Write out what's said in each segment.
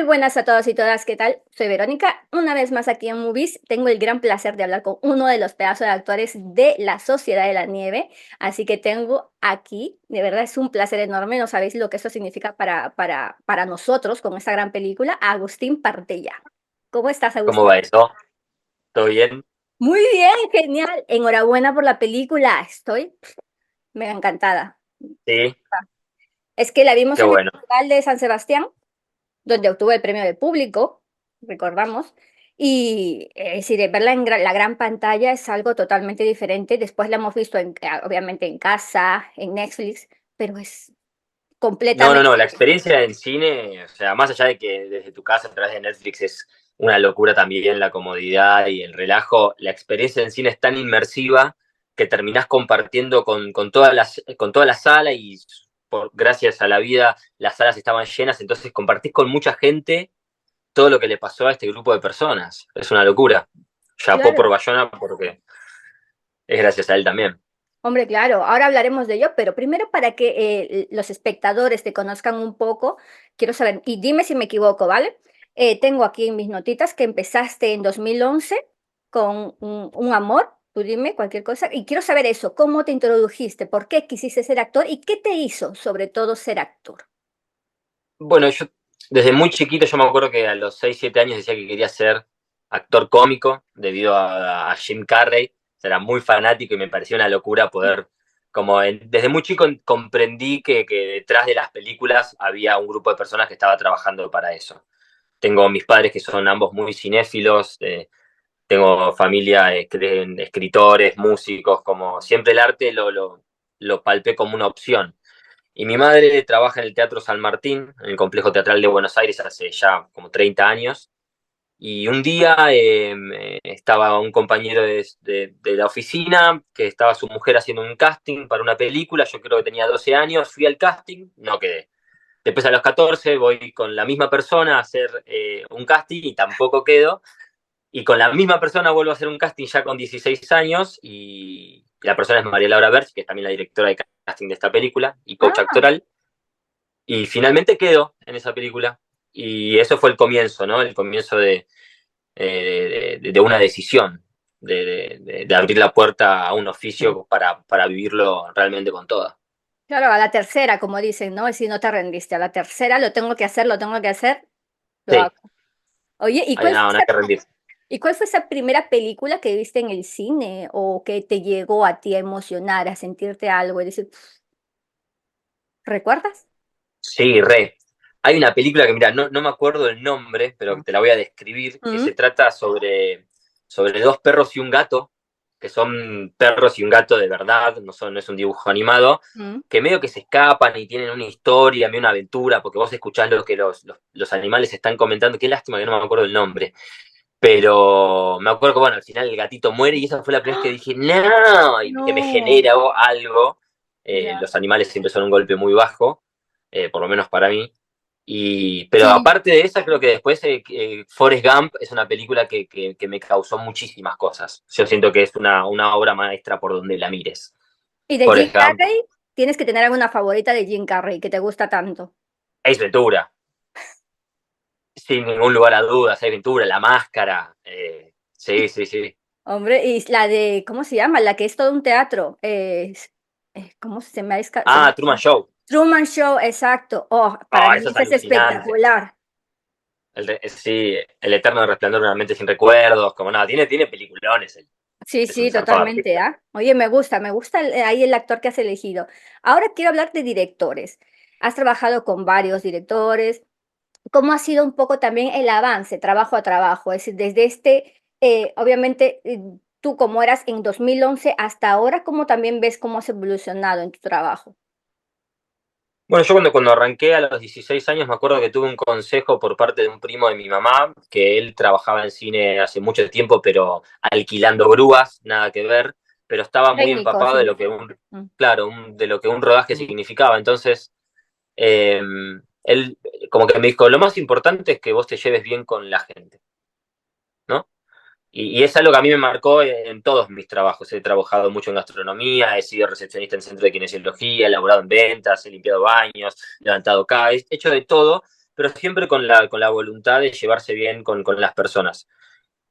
buenas a todos y todas, ¿qué tal? Soy Verónica, una vez más aquí en Movies. Tengo el gran placer de hablar con uno de los pedazos de actores de La Sociedad de la Nieve, así que tengo aquí, de verdad es un placer enorme, no sabéis lo que eso significa para nosotros con esta gran película, a Agustín Partella. ¿Cómo estás, ¿Cómo Agustín? va eso? ¿Todo bien? Muy bien, genial. Enhorabuena por la película, estoy mega encantada. Sí, Es que la vimos qué en el bueno. Festival de San Sebastián donde obtuvo el premio de público, recordamos, y es decir, verla en la gran pantalla es algo totalmente diferente. Después la hemos visto, obviamente, en casa, en Netflix, pero es No, no, completamente... no, la experiencia en cine, o sea, más allá de que desde tu casa a través de Netflix es una locura también la comodidad y el relajo, la experiencia en cine es tan inmersiva que terminás compartiendo con toda la sala y gracias a la vida las salas estaban llenas, entonces compartís con mucha gente todo lo que le pasó a este grupo de personas. Es una locura. Chapó por Claro, Bayona porque es gracias a él también. hombre, claro, ahora hablaremos de ello, pero primero para que los espectadores te conozcan un poco, quiero saber, y dime si me equivoco, ¿vale? Tengo aquí en mis notitas que empezaste en 2011 con un amor, tú dime cualquier cosa, y quiero saber eso, ¿cómo te introdujiste? ¿Por qué quisiste ser actor? ¿Y qué te hizo, sobre todo, ser actor? Bueno, yo desde muy chiquito, yo me acuerdo que a los 6 7 años decía que quería ser actor cómico debido a Jim Carrey. Era muy fanático y me parecía una locura poder, desde muy chico comprendí que detrás de las películas había un grupo de personas que estaba trabajando para eso. Tengo mis padres que son ambos muy cinéfilos, tengo familia, escritores, músicos, como siempre el arte lo palpé como una opción. Y mi madre trabaja en el Teatro San Martín, en el Complejo Teatral de Buenos Aires, hace ya como 30 años. Y un día estaba un compañero de la oficina, que estaba su mujer haciendo un casting para una película, yo creo que tenía 12 años, fui al casting, no quedé. Después a los 14 voy con la misma persona a hacer un casting y tampoco quedo. Y con la misma persona vuelvo a hacer un casting ya con 16 años y la persona es María Laura Berch, que es también la directora de casting de esta película y coach Ah, actoral. Y finalmente quedo en esa película. Y eso fue el comienzo, ¿no? El comienzo de una decisión, de abrir la puerta a un oficio para vivirlo realmente con toda. claro, a la tercera, como dicen, ¿no? Si no te rendiste, a la tercera lo tengo que hacer, lo hago. Sí, Oye, hay nada que rendir. ¿y cuál fue esa primera película que viste en el cine o que te llegó a ti a emocionar, a sentirte algo y decir, ¿recuerdas? Sí, re. Hay una película que, mira, no me acuerdo el nombre, pero te la voy a describir, que Mm, se trata sobre dos perros y un gato, que son perros y un gato de verdad, no es un dibujo animado, mm. que medio que se escapan y tienen una historia, medio una aventura, porque vos escuchás lo que los animales están comentando, qué lástima que no me acuerdo el nombre, pero me acuerdo que, bueno, al final el gatito muere y esa fue la primera vez que dije, no, y que me No, genera algo. ya. Los animales siempre son un golpe muy bajo, por lo menos para mí. Pero Sí, aparte de esa, creo que después Forrest Gump es una película que me causó muchísimas cosas. Yo siento que es una obra maestra por donde la mires. y de Jim Forrest Gump, Carrey, tienes que tener alguna favorita de Jim Carrey que te gusta tanto. Ace Ventura, sin ningún lugar a dudas, Ace Ventura, La Máscara, sí, sí, sí. Hombre, y la de, ¿cómo se llama? La que es todo un teatro. ¿Cómo se me ha Ah, Truman Show. Truman Show, exacto. Oh, para Oh, mí eso es esa es alucinante. espectacular. Sí, El Eterno Resplandor de una mente sin recuerdos, como nada, tiene peliculones, Sí, es un sí, zarpado totalmente, artista. ¿ah? Oye, me gusta ahí el actor que has elegido. Ahora quiero hablar de directores. Has trabajado con varios directores. ¿Cómo ha sido un poco también el avance, trabajo a trabajo? Es decir, desde obviamente, tú como eras en 2011 hasta ahora, ¿cómo también ves cómo has evolucionado en tu trabajo? Bueno, yo cuando arranqué a los 16 años me acuerdo que tuve un consejo por parte de un primo de mi mamá, que él trabajaba en cine hace mucho tiempo, pero alquilando grúas, nada que ver, pero estaba muy Técnico, empapado de sí. lo que Mm. claro, de lo que un rodaje significaba. Entonces, eh, él como que me dijo, lo más importante es que vos te lleves bien con la gente, ¿no? Y es algo que a mí me marcó en todos mis trabajos. He trabajado mucho en gastronomía, he sido recepcionista en centro de kinesiología, he laborado en ventas, he limpiado baños, levantado cables, he hecho de todo, pero siempre con la voluntad de llevarse bien con las personas.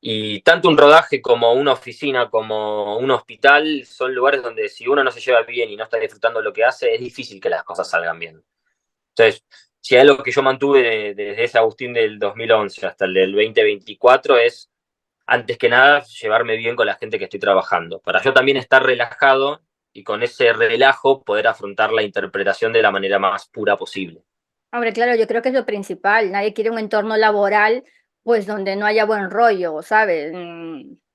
Y tanto un rodaje como una oficina, como un hospital, son lugares donde si uno no se lleva bien y no está disfrutando lo que hace, es difícil que las cosas salgan bien. Entonces, si hay algo que yo mantuve desde ese Agustín del 2011 hasta el del 2024 es, antes que nada, llevarme bien con la gente que estoy trabajando, para yo también estar relajado y con ese relajo poder afrontar la interpretación de la manera más pura posible. Hombre, claro, yo creo que es lo principal. Nadie quiere un entorno laboral, pues, donde no haya buen rollo, ¿sabes?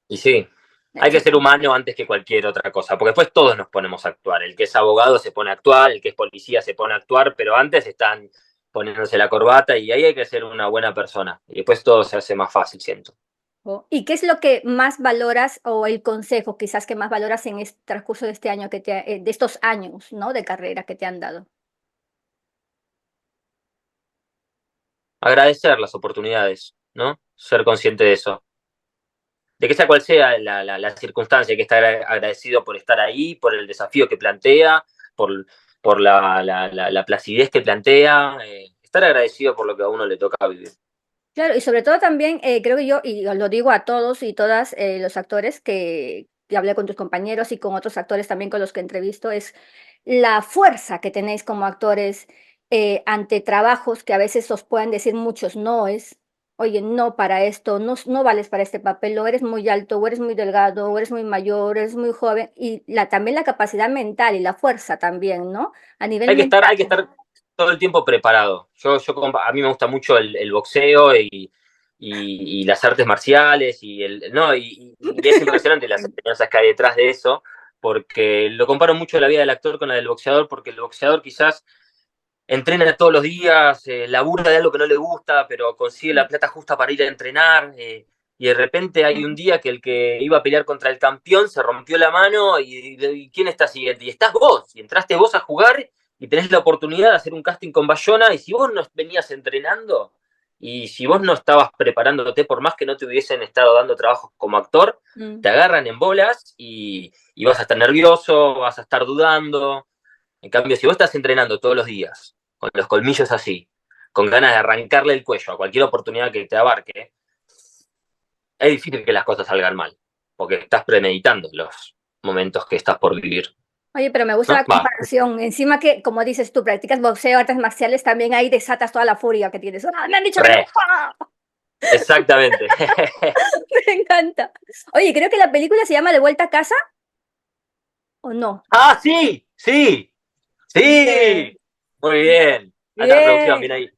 Y sí, hay que ser humano antes que cualquier otra cosa, porque después todos nos ponemos a actuar. El que es abogado se pone a actuar, el que es policía se pone a actuar, pero antes están poniéndose la corbata y ahí hay que ser una buena persona. Y después todo se hace más fácil, siento. ¿Y qué es lo que más valoras o el consejo quizás que más valoras en este transcurso de este año de estos años, ¿no? De carrera que te han dado? Agradecer las oportunidades, ¿no? Ser consciente de eso. De que sea cual sea la circunstancia, hay que estar agradecido por estar ahí, por el desafío que plantea, por, por la placidez que plantea, estar agradecido por lo que a uno le toca vivir. Claro, y sobre todo también, creo que yo, y lo digo a todos y todas los actores que hablé con tus compañeros y con otros actores también con los que entrevisto, es la fuerza que tenéis como actores ante trabajos que a veces os puedan decir muchos no es, oye, no para esto, no, no vales para este papel, o eres muy alto, o eres muy delgado, o eres muy mayor, eres muy joven, y también la capacidad mental y la fuerza también, ¿no? A nivel mental. Hay que estar todo el tiempo preparado. A mí me gusta mucho el boxeo y las artes marciales no, y es impresionante las enseñanzas que hay detrás de eso, porque lo comparo mucho la vida del actor con la del boxeador, porque el boxeador quizás entrena todos los días, labura de algo que no le gusta, pero consigue la plata justa para ir a entrenar. Y de repente hay un día que el que iba a pelear contra el campeón se rompió la mano y ¿quién está siguiente? Y estás vos, y entraste vos a jugar y tenés la oportunidad de hacer un casting con Bayona y si vos no venías entrenando y si vos no estabas preparándote, por más que no te hubiesen estado dando trabajos como actor, Mm. te agarran en bolas y vas a estar nervioso, vas a estar dudando. En cambio, si vos estás entrenando todos los días, con los colmillos así, con ganas de arrancarle el cuello a cualquier oportunidad que te abarque, es difícil que las cosas salgan mal, porque estás premeditando los momentos que estás por vivir, Oye, pero me gusta ¿no? la comparación. Encima que, como dices tú, practicas boxeo, artes marciales, también ahí desatas toda la furia que tienes. ¡Ah, me han dicho que no! Re, ¡Ah! exactamente. Me encanta. Oye, creo que la película se llama De vuelta a casa, ¿o no? ¡Ah, sí! ¡Sí! Bien, ¡Sí! Muy bien. Alta traducción, bien. bien ahí.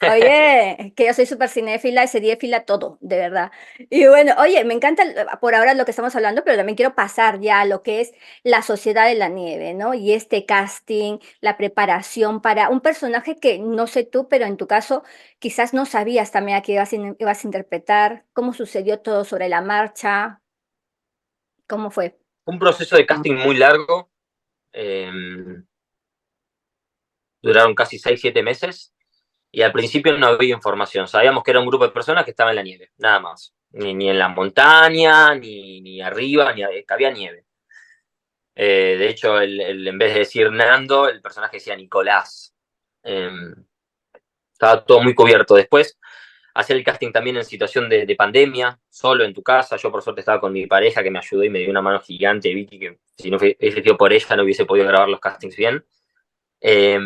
Oye, que yo soy súper cinéfila y seriéfila, todo, de verdad. Y bueno, oye, me encanta por ahora lo que estamos hablando, pero también quiero pasar ya a lo que es la Sociedad de la Nieve, ¿no? Y este casting, la preparación para un personaje que no sé tú, pero en tu caso quizás no sabías también a qué ibas a interpretar, cómo sucedió todo sobre la marcha, cómo fue. Un proceso de casting muy largo. Eh, Duraron casi 6 7 meses. Y al principio no había información. Sabíamos que era un grupo de personas que estaba en la nieve, nada más. Ni en la montaña, ni arriba, que había nieve. De hecho, en vez de decir Nando, el personaje decía Nicolás. Eh, Estaba todo muy cubierto. Después, hacer el casting también en situación de pandemia, solo en tu casa. Yo, por suerte, estaba con mi pareja que me ayudó y me dio una mano gigante. Vicky, que si no hubiese sido por ella, no hubiese podido grabar los castings bien. Eh,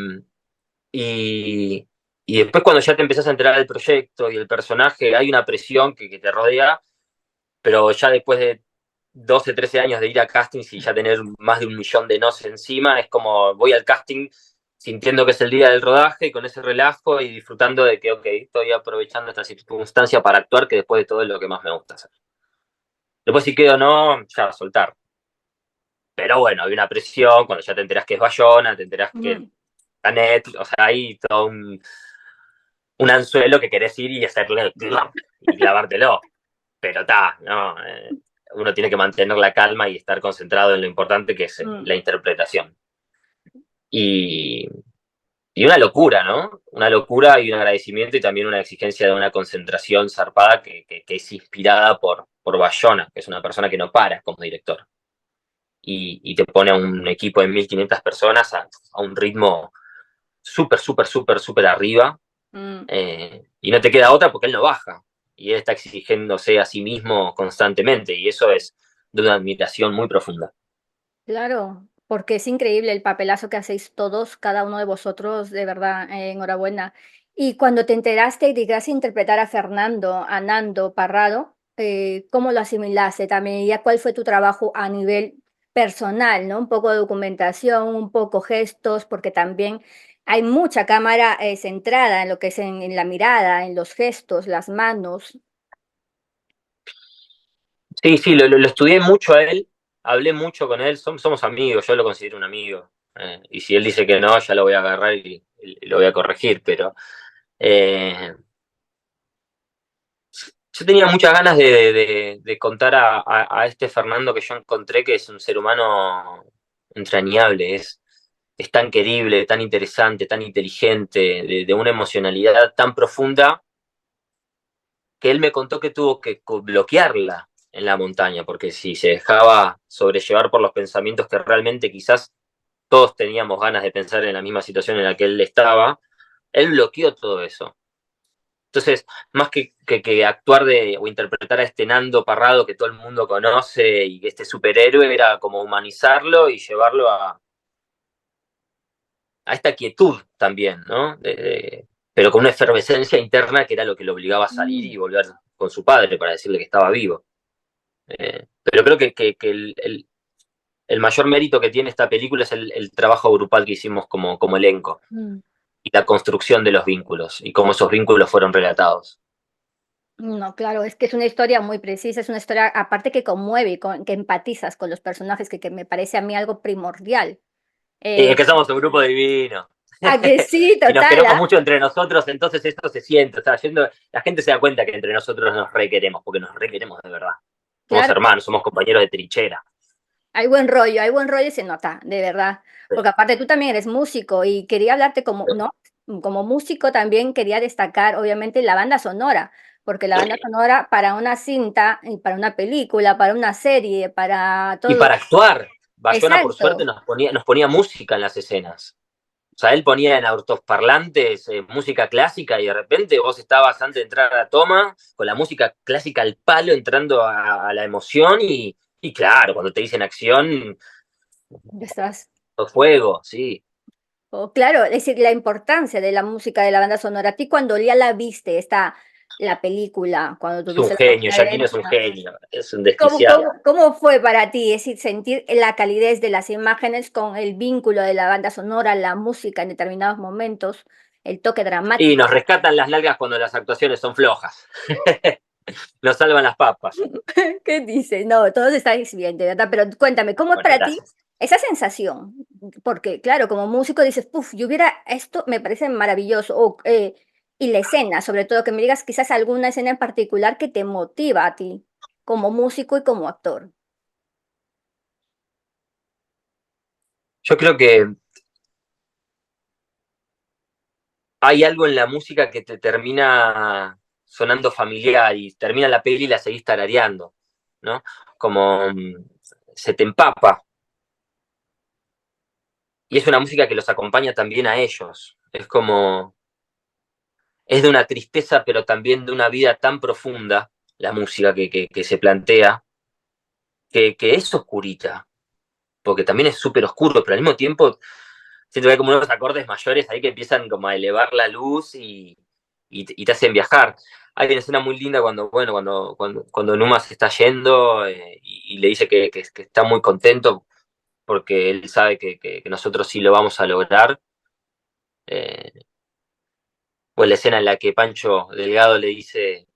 Y, y después cuando ya te empezás a enterar del proyecto y el personaje, hay una presión que te rodea, pero ya después de 12 13 años de ir a castings y ya tener más de 1 millón de nos encima, es como voy al casting sintiendo que es el día del rodaje, con ese relajo y disfrutando de que, ok, estoy aprovechando esta circunstancia para actuar, que después de todo es lo que más me gusta hacer. Después si quedo o no, ya soltar. Pero bueno, hay una presión, cuando ya te enterás que es Bayona, te enterás que Mm. está Netflix, o sea, hay todo un anzuelo que querés ir y hacerle y clavártelo. Pero está, ¿no? Uno tiene que mantener la calma y estar concentrado en lo importante que es Mm. la interpretación. Y, y una locura, ¿no? Una locura y un agradecimiento y también una exigencia de una concentración zarpada que es inspirada por Bayona, que es una persona que no para como director. Y te pone a un equipo de 1500 personas a un ritmo súper, súper, súper, súper arriba. Mm. Y no te queda otra porque él no baja. Y él está exigiéndose a sí mismo constantemente. Y eso es de una admiración muy profunda. Claro, porque es increíble el papelazo que hacéis todos, cada uno de vosotros, de verdad, enhorabuena. Y cuando te enteraste de que ibas a interpretar a Fernando, a Nando Parrado, ¿cómo lo asimilaste también? ¿Ya cuál fue tu trabajo a nivel personal, ¿no? Un poco de documentación, un poco gestos, porque también hay mucha cámara centrada en lo que es en la mirada, en los gestos, las manos. Sí, sí, lo estudié mucho a él, hablé mucho con él, somos amigos, yo lo considero un amigo. Y si él dice que no, ya lo voy a agarrar y lo voy a corregir, pero eh, yo tenía muchas ganas de contar a este Fernando que yo encontré, que es un ser humano entrañable, es tan querible, tan interesante, tan inteligente, de una emocionalidad tan profunda, que él me contó que tuvo que bloquearla en la montaña, porque si se dejaba sobrellevar por los pensamientos que realmente quizás todos teníamos ganas de pensar en la misma situación en la que él estaba, él bloqueó todo eso. Entonces, más que actuar o interpretar a este Nando Parrado que todo el mundo conoce y este superhéroe, era como humanizarlo y llevarlo a esta quietud también, ¿no? Pero con una efervescencia interna que era lo que lo obligaba a salir Mm. y volver con su padre para decirle que estaba vivo. Pero creo que el mayor mérito que tiene esta película es el trabajo grupal que hicimos como elenco Mm. y la construcción de los vínculos y cómo esos vínculos fueron relatados. No, claro, es que es una historia muy precisa, es una historia aparte que conmueve y que empatizas con los personajes, que me parece a mí algo primordial. Y es Eh, que somos un grupo divino. ¿A que sí? Y nos Total, queremos ¿ah? mucho entre nosotros, entonces esto se siente. O sea, la gente se da cuenta que entre nosotros nos requeremos, porque nos requeremos de verdad. Somos Claro, hermanos, somos compañeros de trinchera. hay buen rollo y se nota, de verdad. Porque aparte tú también eres músico y quería hablarte como, ¿no? Como músico también quería destacar, obviamente, la banda sonora, porque la banda sonora para una cinta, y para una película, para una serie, para Y todo. para actuar, Bayona por suerte Exacto. nos ponía música en las escenas. O sea, él ponía en altoparlantes música clásica y de repente vos estabas antes de entrar a la toma con la música clásica al palo entrando a la emoción y claro, cuando te dicen acción, Estás. fuego, sí. Oh, claro, es decir, la importancia de la música de la banda sonora. A ti cuando ya la viste, la película, cuando Es un tuviste la genio, oportunidad de Giacchino es un verla, genio, es un desquiciado. cómo fue para ti? Es decir, sentir la calidez de las imágenes con el vínculo de la banda sonora, la música en determinados momentos, el toque Y nos dramático. rescatan las nalgas cuando las actuaciones son flojas. Nos salvan las papas. ¿Qué dices? No, todos estáis bien, de verdad, pero cuéntame, ¿cómo es Bueno, para ti gracias. esa sensación? Porque, claro, como músico dices, puf, yo hubiera, esto me parece maravilloso, y la escena, sobre todo, que me digas quizás alguna escena en particular que te motiva a ti, como músico y como actor. Yo creo que hay algo en la música que te termina sonando familiar y termina la peli y la seguís tarareando, ¿no? Como se te empapa. Y es una música que los acompaña también a ellos. Es como, es de una tristeza, pero también de una vida tan profunda, la música que se plantea, que es oscurita, porque también es súper oscuro, pero al mismo tiempo siento que hay como unos acordes mayores ahí que empiezan como a elevar la luz y te hacen viajar. Hay una escena muy linda cuando Numa se está yendo y le dice que está muy contento porque él sabe que nosotros sí lo vamos a lograr. Eh, o la escena en la que Pancho Delgado le dice,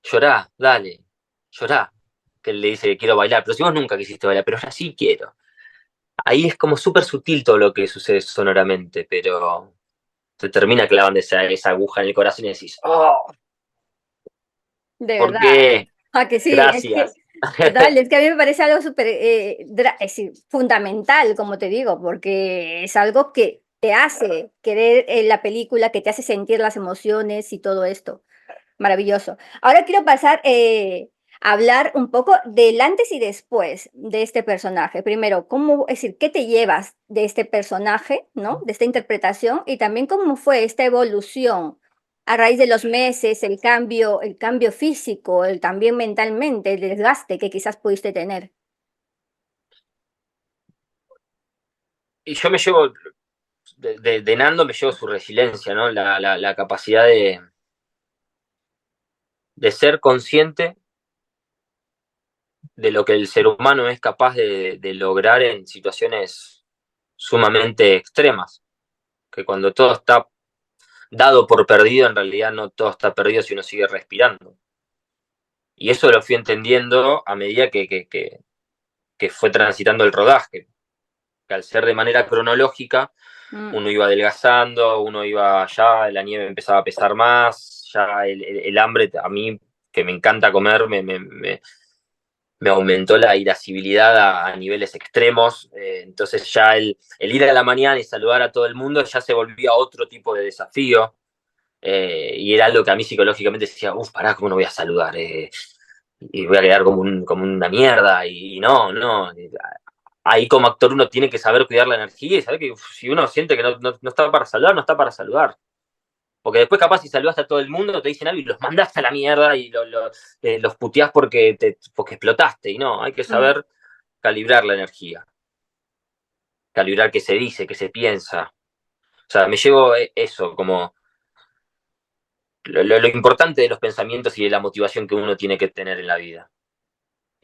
llorá, dale, llorá. Que él le dice que quiero bailar, pero si vos nunca quisiste bailar, pero ahora sí quiero. Ahí es como súper sutil todo lo que sucede sonoramente, pero te termina clavando esa aguja en el corazón y decís, oh, De ¿por verdad. qué? Ah, que sí, es que, Gracias. total, es que a mí me parece algo súper, es decir, fundamental, como te digo, porque es algo que te hace querer la película, que te hace sentir las emociones y todo esto. Maravilloso. Ahora quiero pasar a hablar un poco del antes y después de este personaje. Primero, cómo, es decir, qué te llevas de este personaje, ¿no? De esta interpretación y también cómo fue esta evolución A raíz de los meses, el cambio físico, el también mentalmente, el desgaste que quizás pudiste tener. Y yo me llevo, de Nando me llevo su resiliencia, ¿no? La capacidad de ser consciente de lo que el ser humano es capaz de lograr en situaciones sumamente extremas, que cuando todo está dado por perdido, en realidad no todo está perdido si uno sigue respirando. Y eso lo fui entendiendo a medida que fue transitando el rodaje, que al ser de manera cronológica, Mm, uno iba adelgazando, uno iba allá, la nieve empezaba a pesar más, ya el hambre, a mí que me encanta comer, me aumentó la irascibilidad a niveles extremos, entonces ya el ir a la mañana y saludar a todo el mundo ya se volvía otro tipo de desafío, y era algo que a mí psicológicamente decía, uff, pará, ¿cómo no voy a saludar? Y voy a quedar como una mierda, y no, no. Ahí como actor uno tiene que saber cuidar la energía y saber que uf, si uno siente que no está para saludar, no está para saludar. Porque después capaz si saludaste a todo el mundo, te dicen algo y los mandaste a la mierda y los puteás porque explotaste. Y no, hay que mm. saber calibrar la energía, calibrar qué se dice, qué se piensa. O sea, me llevo eso, como lo importante de los pensamientos y de la motivación que uno tiene que tener en la vida.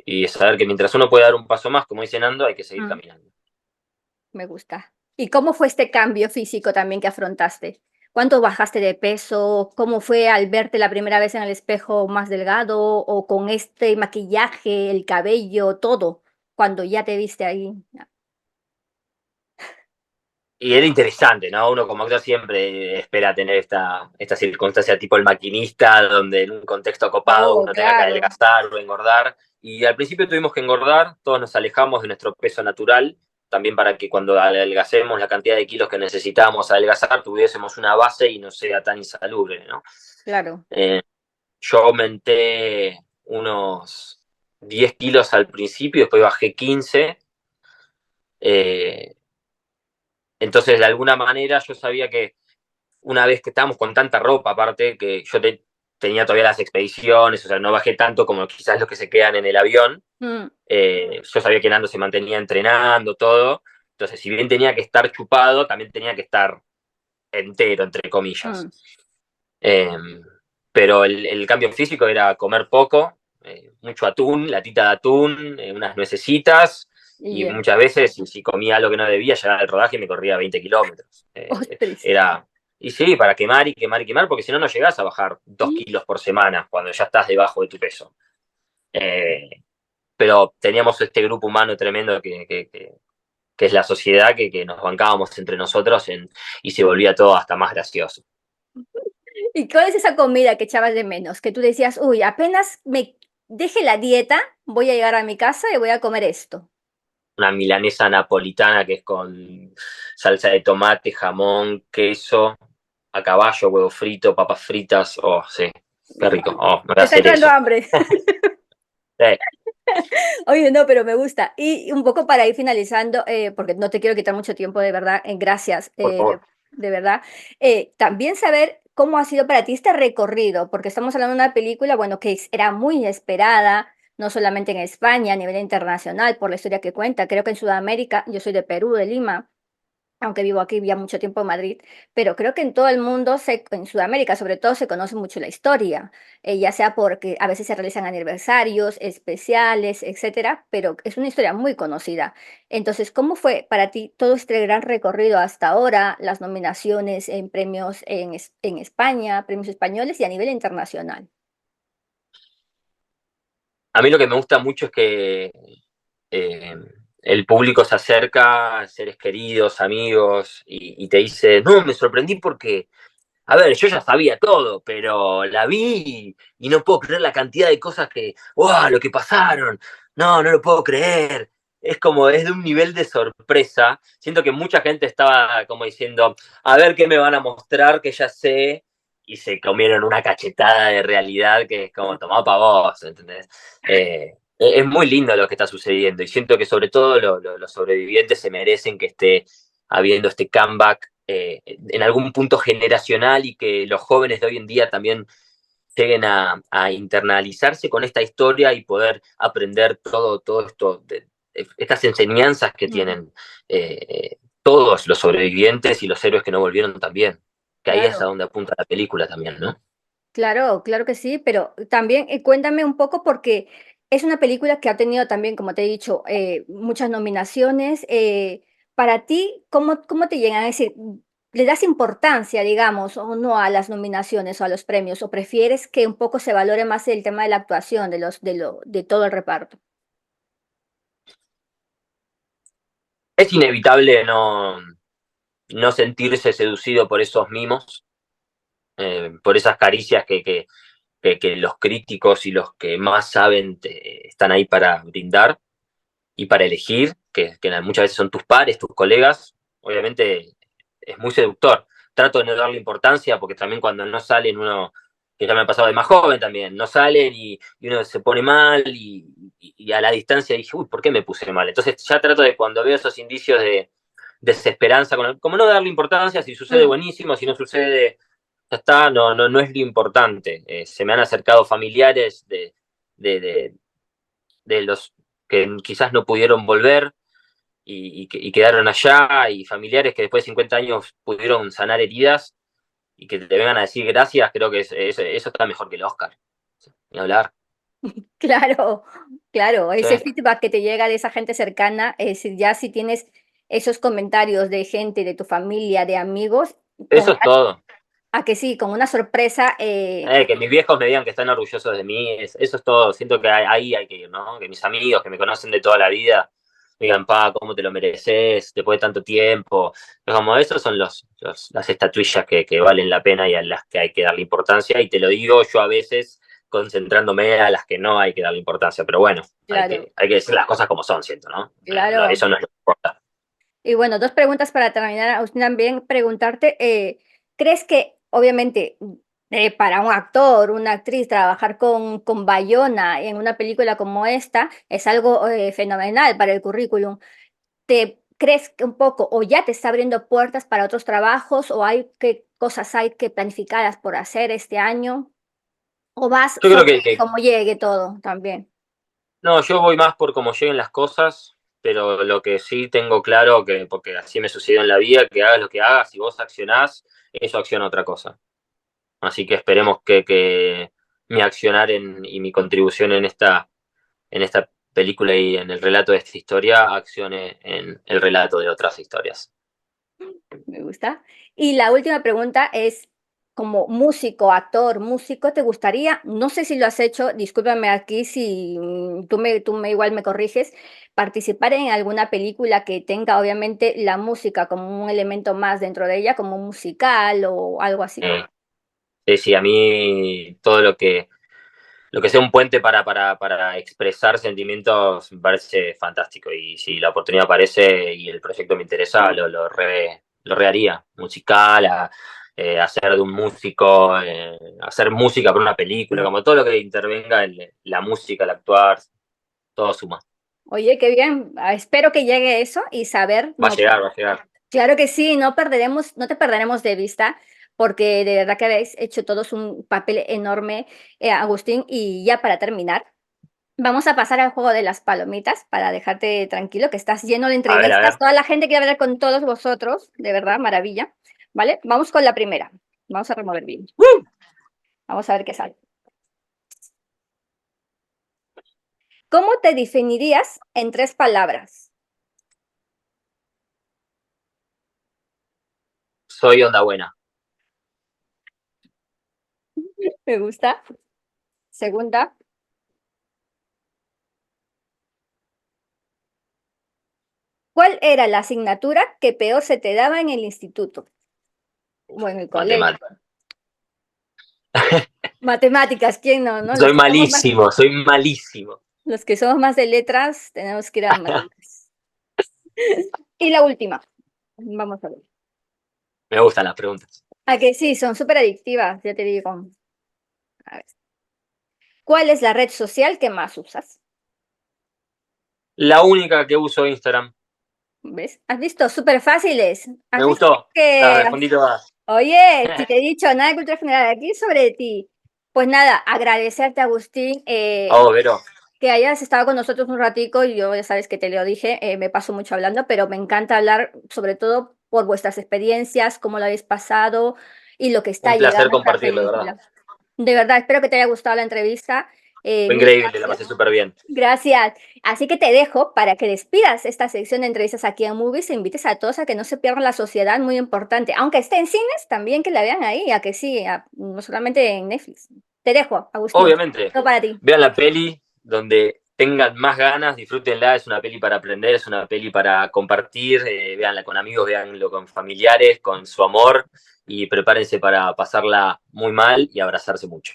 Y es saber que mientras uno puede dar un paso más, como dice Nando, hay que seguir Mm, caminando. me gusta. ¿Y cómo fue este cambio físico también que afrontaste? ¿Cuánto bajaste de peso? ¿Cómo fue al verte la primera vez en el espejo más delgado o con este maquillaje, el cabello, todo, cuando ya te viste ahí? Y era interesante, ¿no? Uno como actor siempre espera tener esta circunstancia tipo el maquinista, donde en un contexto copado Oh, uno tenga que claro. adelgazar o engordar. Y al principio tuvimos que engordar, todos nos alejamos de nuestro peso natural, también para que cuando adelgacemos la cantidad de kilos que necesitábamos adelgazar, tuviésemos una base y no sea tan insalubre, ¿no? Claro. Eh, yo aumenté unos 10 kilos al principio, después bajé 15. Eh, entonces, de alguna manera, yo sabía que una vez que estábamos con tanta ropa, aparte, que yo tenía todavía las expediciones, o sea, no bajé tanto como quizás los que se quedan en el avión. Mm, Yo sabía que Nando se mantenía entrenando, todo. Entonces, si bien tenía que estar chupado, también tenía que estar entero, entre comillas. mm. Eh, pero el cambio físico era comer poco, mucho atún, latita de atún, unas nuecesitas, Y y ya. muchas veces, si comía algo que no debía, llegaba al rodaje y me corría 20 kilómetros. Ostras. Era, y sí, para quemar y quemar y quemar, porque si no, no llegás a bajar 2 kilos por semana cuando ya estás debajo de tu peso. Eh, pero teníamos este grupo humano tremendo que es la sociedad, que nos bancábamos entre nosotros y se volvía todo hasta más gracioso. ¿Y cuál es esa comida que echabas de menos? Que tú decías, uy, apenas me deje la dieta, voy a llegar a mi casa y voy a comer esto. Una milanesa napolitana que es con salsa de tomate, jamón, queso, a caballo, huevo frito, papas fritas. Oh, sí, qué rico. Guau, Oh, me voy a me está hacer entrando eso. hambre. Oye, no, pero me gusta. Y un poco para ir finalizando, porque no te quiero quitar mucho tiempo, de verdad, gracias, Por favor. de verdad. También saber cómo ha sido para ti este recorrido, porque estamos hablando de una película, bueno, que era muy esperada, no solamente en España, a nivel internacional, por la historia que cuenta. Creo que en Sudamérica, yo soy de Perú, de Lima, aunque vivo aquí ya mucho tiempo en Madrid, pero creo que en todo el mundo, en Sudamérica sobre todo, se conoce mucho la historia, ya sea porque a veces se realizan aniversarios especiales, etcétera, pero es una historia muy conocida. Entonces, ¿cómo fue para ti todo este gran recorrido hasta ahora, las nominaciones en premios en España, premios españoles y a nivel internacional? A mí lo que me gusta mucho es que eh, el público se acerca, seres queridos, amigos, y te dice, no, me sorprendí porque a ver, yo ya sabía todo, pero la vi y no puedo creer la cantidad de cosas ¡wow! Lo que pasaron. No, no lo puedo creer. Es como, es de un nivel de sorpresa. Siento que mucha gente estaba como diciendo, a ver qué me van a mostrar, que ya sé, y se comieron una cachetada de realidad que es como, tomá pa' vos, ¿entendés? Es muy lindo lo que está sucediendo y siento que sobre todo los sobrevivientes se merecen que esté habiendo este comeback, en algún punto generacional y que los jóvenes de hoy en día también lleguen a internalizarse con esta historia y poder aprender todo esto, estas enseñanzas que Mm, tienen todos los sobrevivientes y los héroes que no volvieron también. Que ahí es a claro. donde apunta la película también, ¿no? Claro, claro que sí, pero también cuéntame un poco porque es una película que ha tenido también, como te he dicho, muchas nominaciones. Para ti, ¿cómo te llegan a decir? ¿Le das importancia, digamos, o no a las nominaciones o a los premios? ¿O prefieres que un poco se valore más el tema de la actuación, de todo el reparto? Es inevitable no sentirse seducido por esos mimos, por esas caricias que los críticos y los que más saben están ahí para brindar y para elegir, que muchas veces son tus pares, tus colegas. Obviamente es muy seductor. Trato de no darle importancia porque también cuando no salen uno, que ya me ha pasado de más joven también, no salen y uno se pone mal y a la distancia dije, uy, ¿por qué me puse mal? Entonces ya trato de cuando veo esos indicios de desesperanza, como no darle importancia, si sucede Mm, buenísimo, si no sucede, ya está, no es lo importante. Se me han acercado familiares de, de, de los que quizás no pudieron volver y quedaron allá, y familiares que después de 50 años pudieron sanar heridas y que te vengan a decir gracias, creo que eso está mejor que el Oscar. Ni hablar. claro, claro, Sí. ese feedback que te llega de esa gente cercana, ya si tienes esos comentarios de gente, de tu familia, de amigos, Eso es todo. a que sí, con una sorpresa, Que mis viejos me digan que están orgullosos de mí, eso es todo. Siento que ahí hay que ir, ¿no? Que mis amigos que me conocen de toda la vida me digan, pa, ¿cómo te lo mereces después de tanto tiempo? Es como, esos son las estatuillas que valen la pena y a las que hay que darle importancia. Y te lo digo yo a veces concentrándome a las que no hay que darle importancia. Pero bueno, claro, hay que decir las cosas como son, siento, ¿no? claro. Eso no es lo que importa. Y bueno, 2 preguntas para terminar, Agustín, también preguntarte, ¿crees que obviamente, para un actor, una actriz, trabajar con Bayona en una película como esta es algo, fenomenal para el currículum? ¿Te crees que un poco o ya te está abriendo puertas para otros trabajos o hay qué cosas hay que planificadas por hacer este año? ¿O vas Yo creo sobre cómo llegue todo también? no, yo voy más por cómo lleguen las cosas, pero lo que sí tengo claro, que porque así me sucedió en la vida, que hagas lo que hagas, si vos accionás, eso acciona otra cosa. Así que esperemos que mi accionar y mi contribución en esta película y en el relato de esta historia accione en el relato de otras historias. Me gusta. Y la última pregunta es, como músico, actor, músico, ¿te gustaría? No sé si lo has hecho, discúlpame aquí si tú me igual me corriges, participar en alguna película que tenga obviamente la música como un elemento más dentro de ella, como un musical o algo así. Eh, sí, a mí todo lo que sea un puente para expresar sentimientos me parece fantástico. Y si la oportunidad aparece y el proyecto me interesa, lo re haría. Musical, hacer de un músico, hacer música para una película, como todo lo que intervenga en la música, el actuar, todo suma. Oye, qué bien. Espero que llegue eso y saber, Va a no, llegar, va a llegar. claro que sí, no te perderemos de vista, porque de verdad que habéis hecho todos un papel enorme, Agustín. Y ya para terminar, vamos a pasar al juego de las palomitas para dejarte tranquilo, que estás lleno de A ver, a entrevistas. ver. Toda la gente quiere hablar con todos vosotros, de verdad, maravilla. ¿Vale? Vamos con la primera. Vamos a remover bien. Vamos a ver qué sale. ¿Cómo te definirías en 3 palabras? Soy onda buena. Me gusta. Segunda, ¿cuál era la asignatura que peor se te daba en el instituto o en el colegio? Matemática. Matemáticas, ¿quién no, no? Soy malísimo, soy malísimo. Los que somos más de letras tenemos que ir a mates. Y la última, vamos a ver. Me gustan las preguntas. A que sí, son súper adictivas, ya te digo. A ver. ¿Cuál es la red social que más usas? La única que uso Instagram. ¿Ves? ¿Has visto? Súper fáciles. Me ¿Has visto gustó, las que respondí todas. Oye, si te he dicho nada de cultura general aquí sobre ti? Pues nada, agradecerte, Agustín, Oh, Vero, que hayas estado con nosotros un ratico. Y yo ya sabes que te lo dije, me paso mucho hablando, pero me encanta hablar sobre todo por vuestras experiencias, cómo lo habéis pasado y lo que está un placer llegando a esta compartirlo, de verdad. película. De verdad, espero que te haya gustado la entrevista. Fue Mil increíble, la gracias. pasé súper bien. Gracias. Así que te dejo para que despidas esta sección de entrevistas aquí en Movies e invites a todos a que no se pierdan la sociedad, muy importante. Aunque esté en cines, también que la vean ahí, a que sí, no solamente en Netflix. Te dejo, Agustín. Obviamente, Todo para ti. vean la peli donde tengan más ganas, disfrútenla, es una peli para aprender, es una peli para compartir, véanla con amigos, véanlo con familiares, con su amor y prepárense para pasarla muy mal y abrazarse mucho.